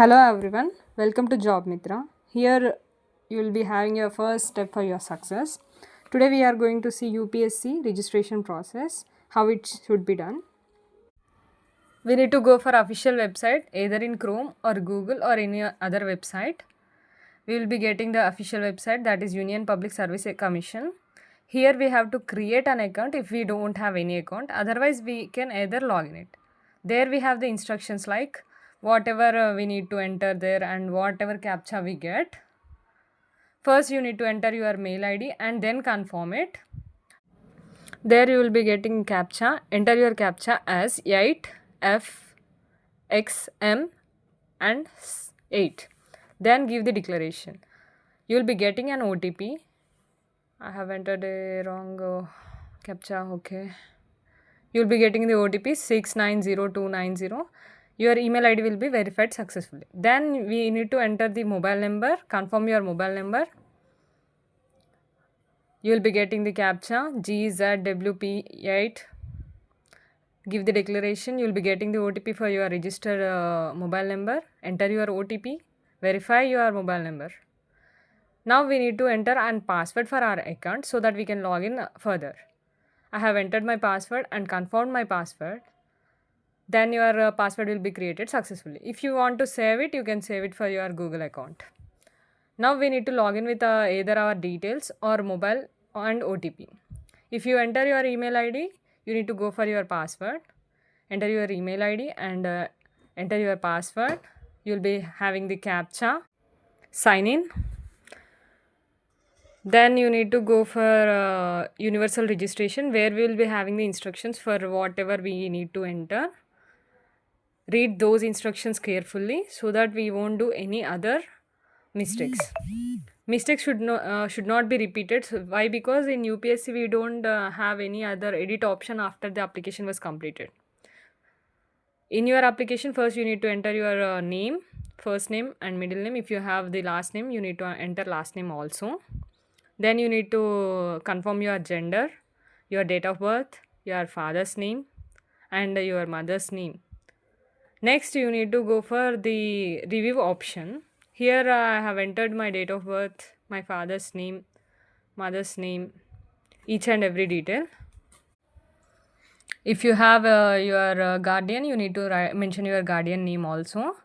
Hello everyone, welcome to Job Mitra. Here you will be having your first step for your success. Today we are going to see UPSC registration process, how it should be done. We need to go for official website either in Chrome or Google or any other website. We will be getting the official website, that is Union Public Service Commission. Here we have to create an account if we don't have any account, otherwise we can either log in it. There we have the instructions like whatever we need to enter there and whatever captcha we get. First you need to enter your mail ID and then confirm it. There you will be getting captcha. Enter your captcha as 8FXM and 8. Then give the declaration. You will be getting an OTP. I have entered a wrong captcha. Okay. You will be getting the OTP 690290. Your email ID will be verified successfully. Then we need to enter the mobile number. Confirm your mobile number. You will be getting the captcha GZWP8. Give the declaration. You will be getting the OTP for your registered mobile number. Enter your OTP. Verify your mobile number. Now we need to enter an password for our account so that we can log in further. I have entered my password and confirmed my password. Then your password will be created successfully. If you want to save it, you can save it for your Google account. Now we need to log in with either our details or mobile and OTP. If you enter your email ID, you need to go for your password. Enter your email ID and enter your password. You will be having the captcha. Sign in. Then you need to go for universal registration, where we will be having the instructions for whatever we need to enter. Read those instructions carefully so that we won't do any other mistakes. Mistakes should not be repeated. So why? Because in UPSC we don't have any other edit option after the application was completed. In your application, first you need to enter your name, first name and middle name. If you have the last name, you need to enter last name also. Then you need to confirm your gender, your date of birth, your father's name and your mother's name. Next you need to go for the review option. Here I have entered my date of birth, my father's name, mother's name, each and every detail. If you have your guardian, you need to mention your guardian name also.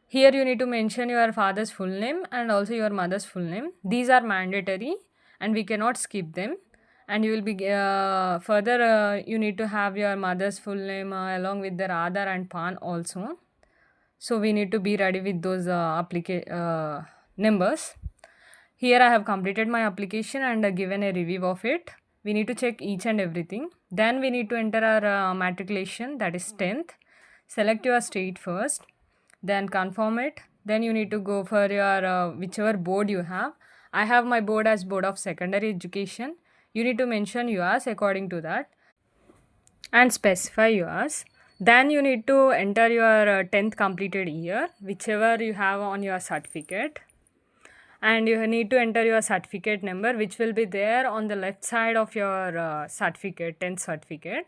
Here you need to mention your father's full name and also your mother's full name. These are mandatory and we cannot skip them. And you will be further you need to have your mother's full name along with their Aadhaar and PAN also. So we need to be ready with those numbers. Here I have completed my application and given a review of it. We need to check each and everything. Then we need to enter our matriculation, that is 10th. Select your state first. Then confirm it. Then you need to go for your whichever board you have. I have my board as Board of Secondary Education. You need to mention yours according to that and specify yours. Then you need to enter your 10th completed year, whichever you have on your certificate. And you need to enter your certificate number, which will be there on the left side of your certificate, 10th certificate.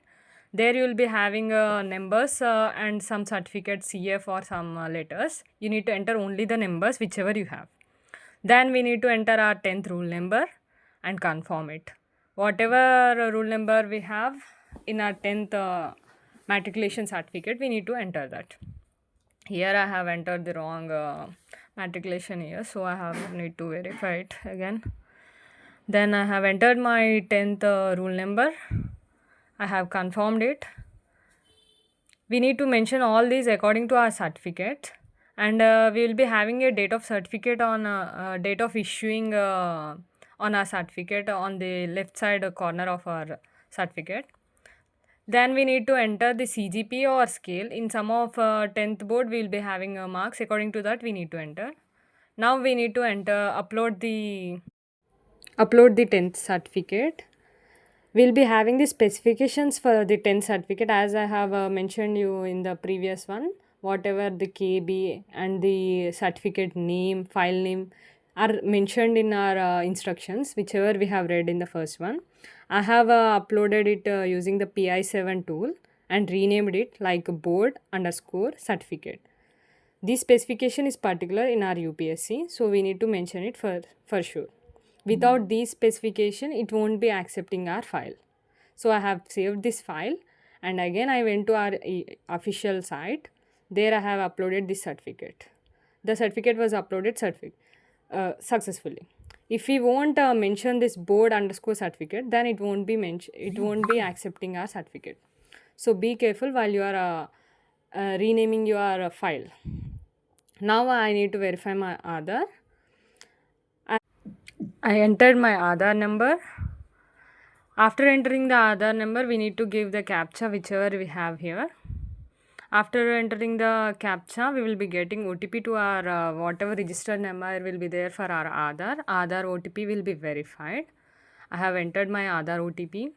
There you will be having numbers and some certificate CF or some letters. You need to enter only the numbers, whichever you have. Then we need to enter our 10th rule number and confirm it. Whatever rule number we have in our 10th matriculation certificate, we need to enter that. Here I have entered the wrong matriculation year, so I need to verify it again. Then I have entered my 10th rule number. I have confirmed it. We need to mention all these according to our certificate, and we will be having a date of certificate on date of issuing on our certificate on the left side corner of our certificate. Then we need to enter the CGP or scale. In some of 10th board we will be having marks. According to that we need to enter. Now we need to upload the 10th certificate. We will be having the specifications for the 10th certificate as I have mentioned you in the previous one. Whatever the KB and the certificate name, file name are mentioned in our instructions, whichever we have read in the first one. I have uploaded it using the PI7 tool and renamed it like board underscore certificate. This specification is particular in our UPSC, so we need to mention it for sure. Without this specification, it won't be accepting our file. So I have saved this file, and again I went to our official site. There I have uploaded this certificate. The certificate was uploaded successfully. If we won't mention this board underscore certificate, then it won't be accepting our certificate. So be careful while you are renaming your file. Now I need to verify my Aadhaar. I entered my Aadhaar number. After entering the Aadhaar number, we need to give the CAPTCHA whichever we have here. After entering the CAPTCHA, we will be getting OTP to our whatever registered number will be there for our Aadhaar. Aadhaar OTP will be verified. I have entered my Aadhaar OTP.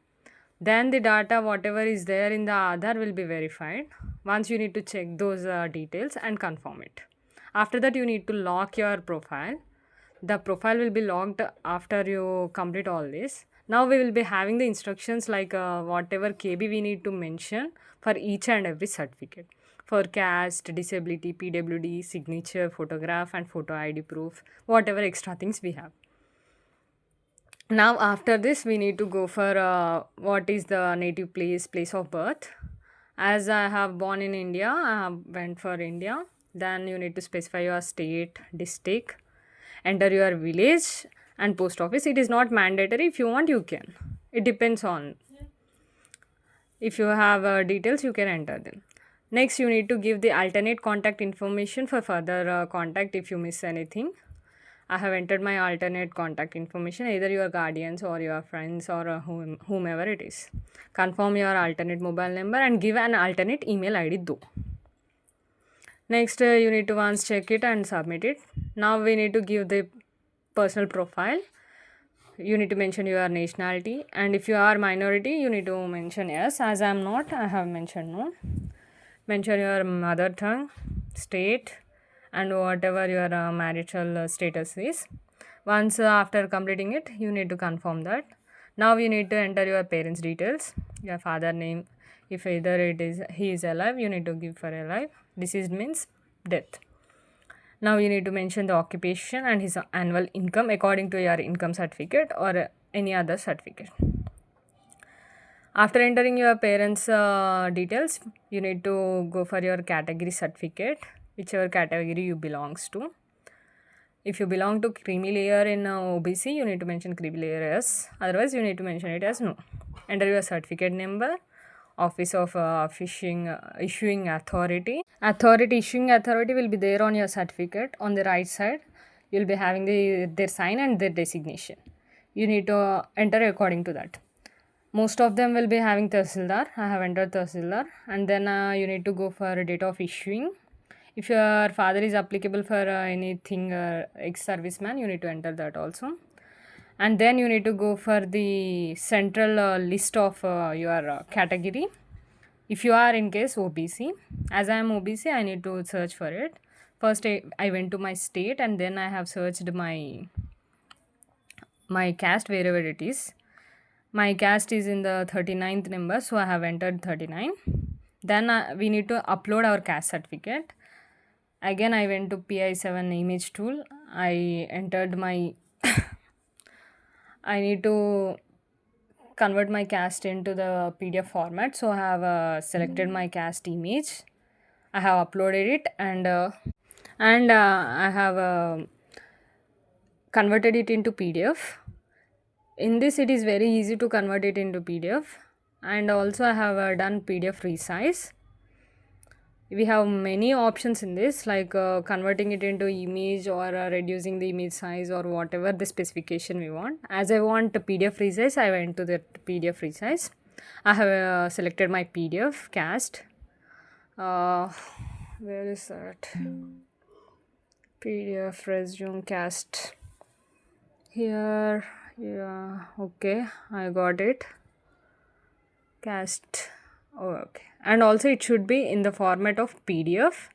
Then the data whatever is there in the Aadhaar will be verified. Once you need to check those details and confirm it. After that, you need to lock your profile. The profile will be locked after you complete all this. Now we will be having the instructions like whatever KB we need to mention for each and every certificate. For caste, disability, PWD, signature, photograph and photo ID proof, whatever extra things we have. Now after this we need to go for what is the native place of birth. As I have born in India, I have went for India. Then you need to specify your state, district, enter your village and post office. It is not mandatory. If you want, you can. It depends on. If you have details, you can enter them. Next, you need to give the alternate contact information for further contact if you miss anything. I have entered my alternate contact information, either your guardians or your friends or whomever it is. Confirm your alternate mobile number and give an alternate email ID though. Next, you need to once check it and submit it. Now we need to give the personal profile. You need to mention your nationality, and if you are minority, you need to mention yes. As I am not, I have mentioned no. Mention your mother tongue, state, and whatever your marital status is. Once after completing it, you need to confirm that. Now you need to enter your parents' details, your father name. If either he is alive, you need to give for alive. Deceased means death. Now you need to mention the occupation and his annual income according to your income certificate or any other certificate. After entering your parents' details, you need to go for your category certificate, whichever category you belongs to. If you belong to creamy layer in OBC, you need to mention creamy layer yes. Otherwise, you need to mention it as no. Enter your certificate number, office of issuing authority. Issuing authority will be there on your certificate. On the right side, you will be having their sign and their designation. You need to enter according to that. Most of them will be having Tahsildar. I have entered Tahsildar. And then you need to go for date of issuing. If your father is applicable for anything ex-serviceman, you need to enter that also. And then you need to go for the central list of your category. If you are in case OBC, as I am OBC, I need to search for it. First I went to my state and then I have searched my caste wherever it is. My caste is in the 39th number, so I have entered 39. Then we need to upload our caste certificate. Again I went to PI7 image tool. I entered my I need to convert my caste into the PDF format, so I have selected my caste image. I have uploaded it and I have converted it into PDF. In this it is very easy to convert it into PDF, and also I have done PDF resize. We have many options in this, like converting it into image or reducing the image size or whatever the specification we want. As I want PDF resize, I went to the PDF resize. I have selected my PDF caste. Where is that? PDF resume caste. Here, yeah, okay, I got it. Caste. Oh, okay. And also it should be in the format of PDF,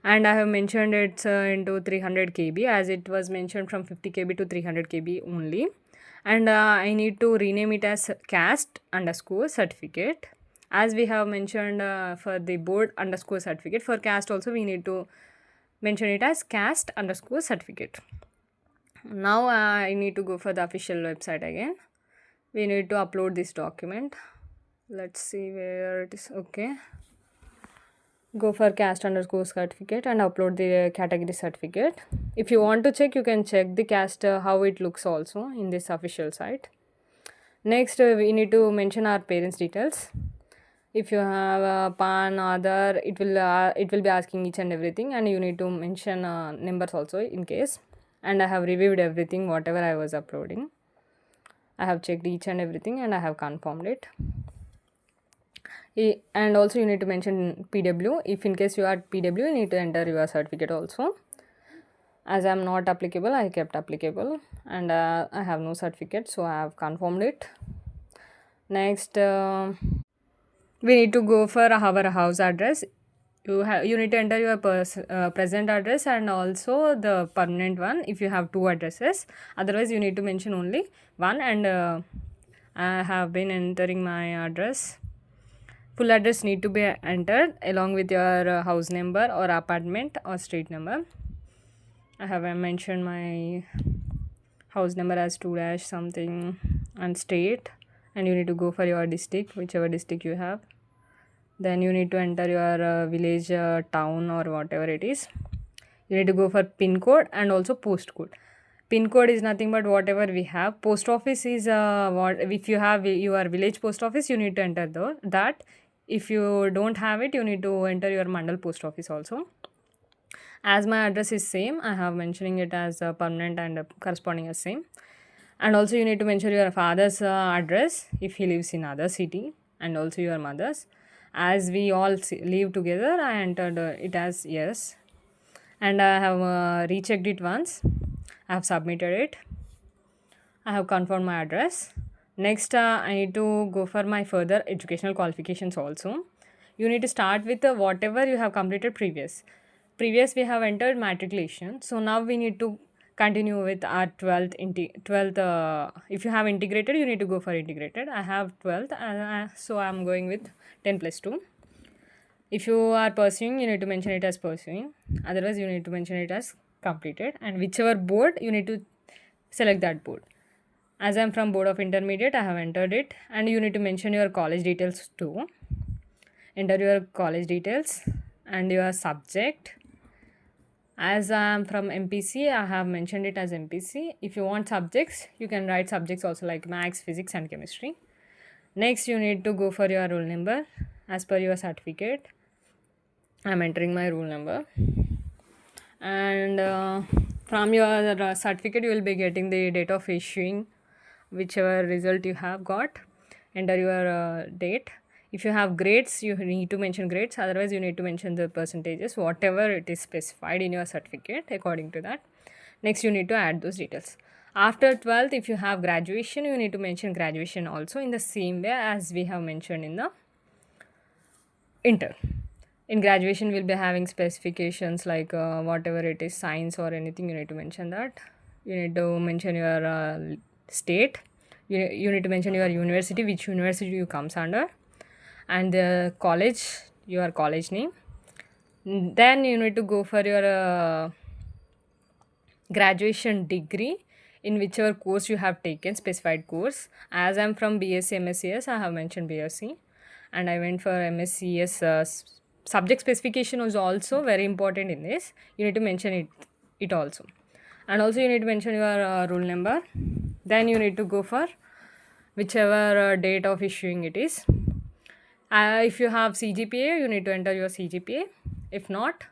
and I have mentioned it's into 300 KB as it was mentioned from 50 KB to 300 KB only. And I need to rename it as caste underscore certificate, as we have mentioned for the board underscore certificate. For caste also we need to mention it as caste underscore certificate. Now I need to go for the official website again. We need to upload this document. Let's see where it is. Okay, go for caste underscore certificate and upload the category certificate. If you want to check, you can check the caste how it looks also in this official site. Next we need to mention our parents details. If you have a PAN, Aadhaar, it will be asking each and everything, and you need to mention numbers also in case. And I have reviewed everything whatever I was uploading. I have checked each and everything and I have confirmed it. And also you need to mention PW. If in case you are PW, you need to enter your certificate also. As I am not applicable, I kept applicable, and I have no certificate, so I have confirmed it. Next we need to go for our house address. You need to enter your present address and also the permanent one if you have two addresses. Otherwise you need to mention only one, and I have been entering my address. Full address need to be entered along with your house number or apartment or street number. I have mentioned my house number as 2 something and state, and you need to go for your district, whichever district you have. Then you need to enter your village, town or whatever it is. You need to go for pin code and also post code. Pin code is nothing but whatever we have. Post office is what if you have your village post office, you need to enter that. If you don't have it, you need to enter your mandal post office also. As my address is same, I have mentioning it as permanent and corresponding as same. And also you need to mention your father's address if he lives in other city, and also your mother's. As we all live together, I entered it as yes, and I have rechecked it once. I have submitted it. I have confirmed my address. Next I need to go for my further educational qualifications also. You need to start with whatever you have completed previous we have entered matriculation, so now we need to continue with our 12th. If you have integrated, you need to go for integrated. I have 12th, so I am going with 10 plus 2. If you are pursuing, you need to mention it as pursuing. Otherwise you need to mention it as completed, and whichever board you need to select that board. As I am from board of intermediate, I have entered it, and you need to mention your college details too. Enter your college details and your subject. As I am from MPC, I have mentioned it as MPC. If you want subjects, you can write subjects also like maths, physics and chemistry. Next you need to go for your roll number as per your certificate. I am entering my roll number, and from your certificate you will be getting the date of issuing, whichever result you have got. Enter your date. If you have grades, you need to mention grades. Otherwise you need to mention the percentages, whatever it is specified in your certificate according to that. Next you need to add those details. After 12th, if you have graduation, you need to mention graduation also in the same way as we have mentioned in the inter. In graduation we'll be having specifications like whatever it is, science or anything, you need to mention that. You need to mention your state. You need to mention your university, which university you comes under, and the college, your college name. Then you need to go for your graduation degree in whichever course you have taken, specified course. As I am from BSc MScs, I have mentioned BSc, and I went for MScs. Subject specification was also very important in this. You need to mention it also, and also you need to mention your roll number. Then you need to go for whichever date of issuing it is. If you have CGPA, you need to enter your CGPA. If not,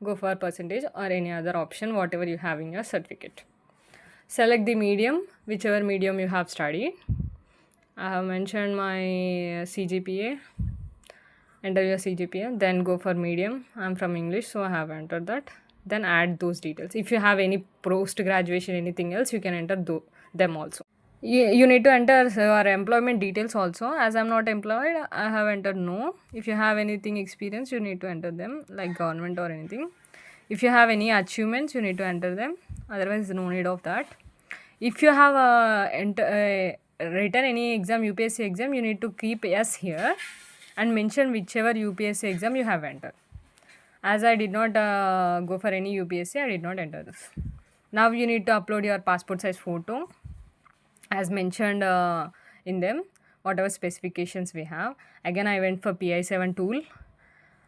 go for percentage or any other option, whatever you have in your certificate. Select the medium, whichever medium you have studied. I have mentioned my CGPA. Enter your CGPA, then go for medium. I am from English, so I have entered that. Then add those details. If you have any post graduation, anything else, you can enter them also. You need to enter your employment details also. As I'm not employed, I have entered no. If you have anything experience, you need to enter them, like government or anything. If you have any achievements, you need to enter them. Otherwise no need of that. If you have written any exam, UPSC exam, you need to keep yes here and mention whichever UPSC exam you have entered. As I did not go for any UPSC, I did not enter this. Now you need to upload your passport size photo as mentioned in them, whatever specifications we have. Again, I went for PI7 tool.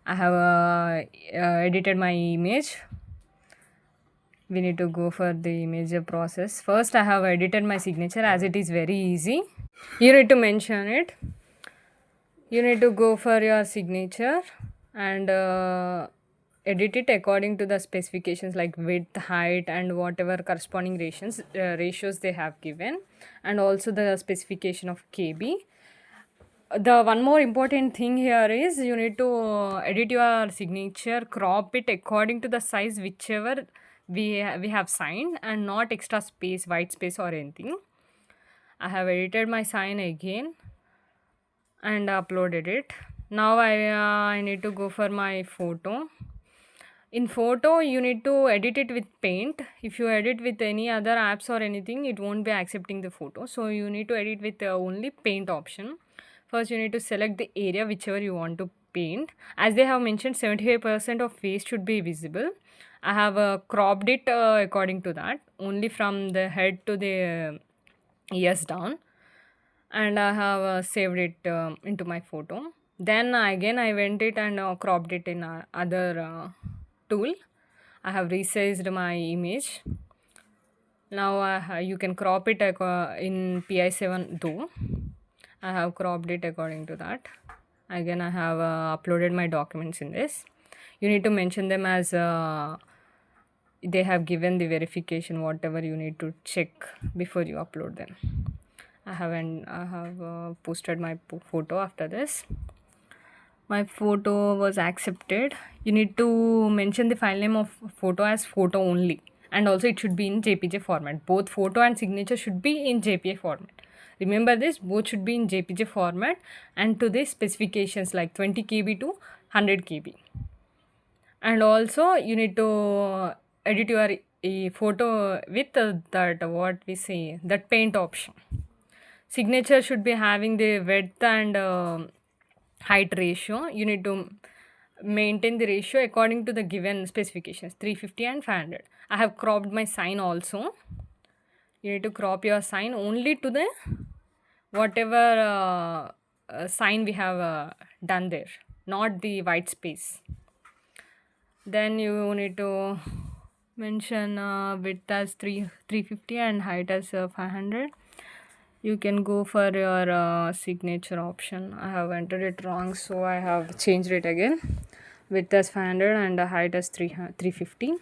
I have edited my image. We need to go for the image process. First, I have edited my signature as it is very easy. You need to mention it. You need to go for your signature and edit it according to the specifications like width, height, and whatever corresponding ratios they have given, and also the specification of KB. The one more important thing here is you need to edit your signature, crop it according to the size whichever we have signed, and not extra space, white space or anything. I have edited my sign again and uploaded it. Now I need to go for my photo. In photo, you need to edit it with paint. If you edit with any other apps or anything, it won't be accepting the photo. So you need to edit with only paint option. First, you need to select the area whichever you want to paint. As they have mentioned, 75% of face should be visible. I have cropped it according to that, only from the head to the ears down. And I have saved it into my photo. Then again I went it and cropped it in other tool. I have resized my image. Now you can crop it in PI7 though. I have cropped it according to that. Again I have uploaded my documents in this. You need to mention them as they have given the verification, whatever you need to check before you upload them. I have posted my photo after this. My photo was accepted. You need to mention the file name of photo as photo only, and also it should be in JPG format. Both photo and signature should be in JPG format. Remember this, both should be in JPG format and to the specifications like 20 KB to 100 KB. And also you need to edit your photo with that paint option. Signature should be having the width and height ratio. You need to maintain the ratio according to the given specifications, 350 and 500. I have cropped my sign also. You need to crop your sign only to the whatever sign we have done there, not the white space. Then you need to mention width as 350 and height as 500. You can go for your signature option. I have entered it wrong, so I have changed it again. Width as 500 and height as 350.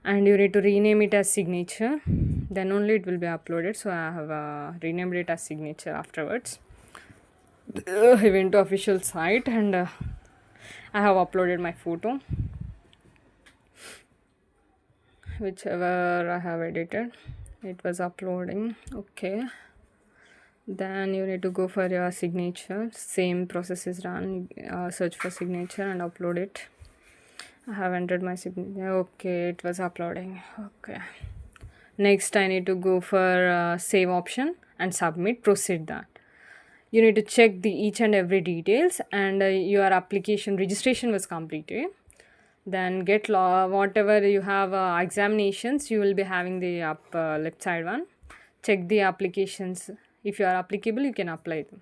And you need to rename it as signature. Then only it will be uploaded. So I have renamed it as signature afterwards. I went to official site and I have uploaded my photo, whichever I have edited. It was uploading. Okay, then you need to go for your signature. Same process is run. Search for signature and upload it. I have entered my signature. Okay, it was uploading. Okay, next I need to go for save option and submit. Proceed that. You need to check the each and every details, and your application registration was completed. Then get whatever you have examinations, you will be having the left side one. Check the applications. If you are applicable, you can apply them.